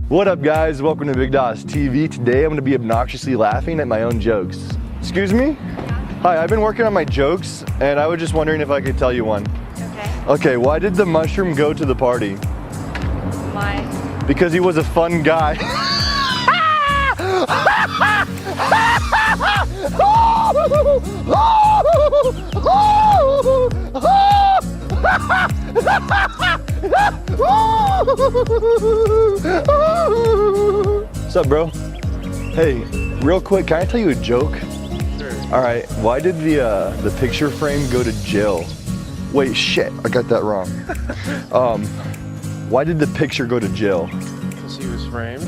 What up guys, welcome to Big Doss TV. Today I'm going to be obnoxiously laughing at my own jokes. Excuse me? Hi, I've been working on my jokes and I was just wondering if I could tell you one. Okay. Okay, why did the mushroom go to the party? Why? Because he was a fun guy. What's up, bro? Hey, real quick, can I tell you a joke? Sure. All right, why did the picture frame go to jail? Wait, shit, I got that wrong. Why did the picture go to jail? Because he was framed.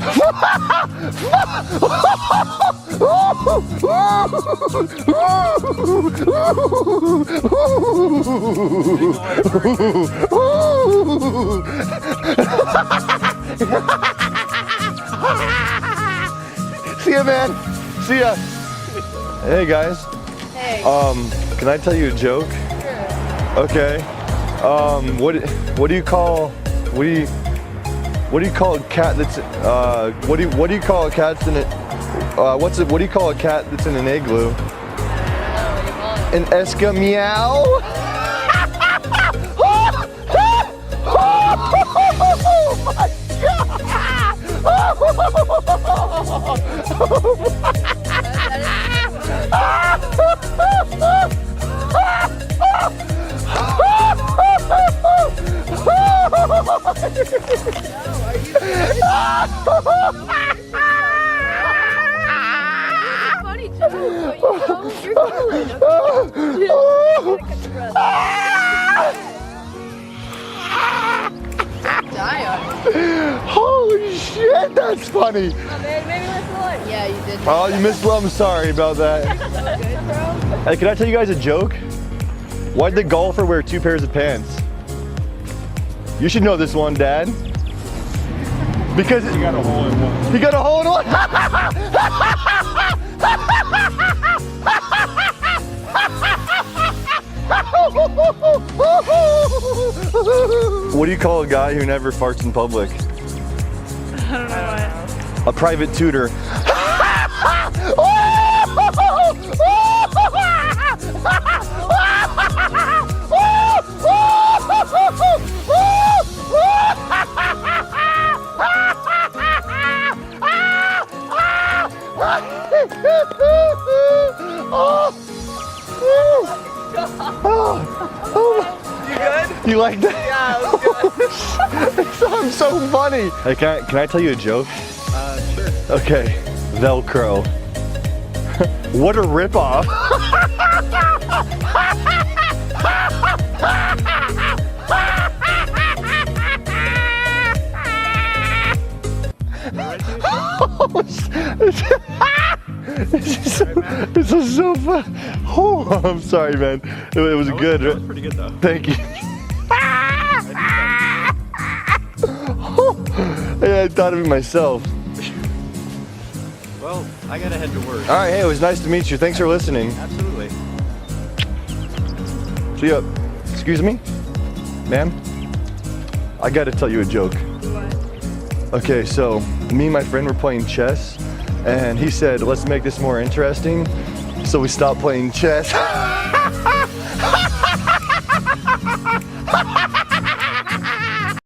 See ya, man. See ya. Hey, guys. Hey. Can I tell you a joke? Sure. Okay. What do you call a cat that's what do you call a cat that's in it? What do you call a cat that's in an igloo? I don't know, what do you call it? An escameow? Funny joke, you're killing it. Die on it. Holy shit, that's funny. Oh, maybe missed one. Yeah, you did. Oh, you missed one. I'm sorry about that. Good, bro. Hey, can I tell you guys a joke? Why'd the golfer wear 2 pairs of pants? You should know this one, Dad. Because He got a hole in one. he got a hole in one. What do you call a guy who never farts in public? I don't know what. A private tutor. You good? You like that? Yeah, it was good. I'm so funny. Hey, can I tell you a joke? Sure. Okay, Velcro. What a ripoff. This is so fun. Oh, I'm sorry, man. It was good. That was pretty good though. Thank you. Yeah, I thought of it myself. Well, I gotta head to work. All right, hey, it was nice to meet you. Thanks for listening. Absolutely. See ya. Excuse me? Ma'am? I gotta tell you a joke. What? Okay, so me and my friend were playing chess, and he said, let's make this more interesting. So we stopped playing chess.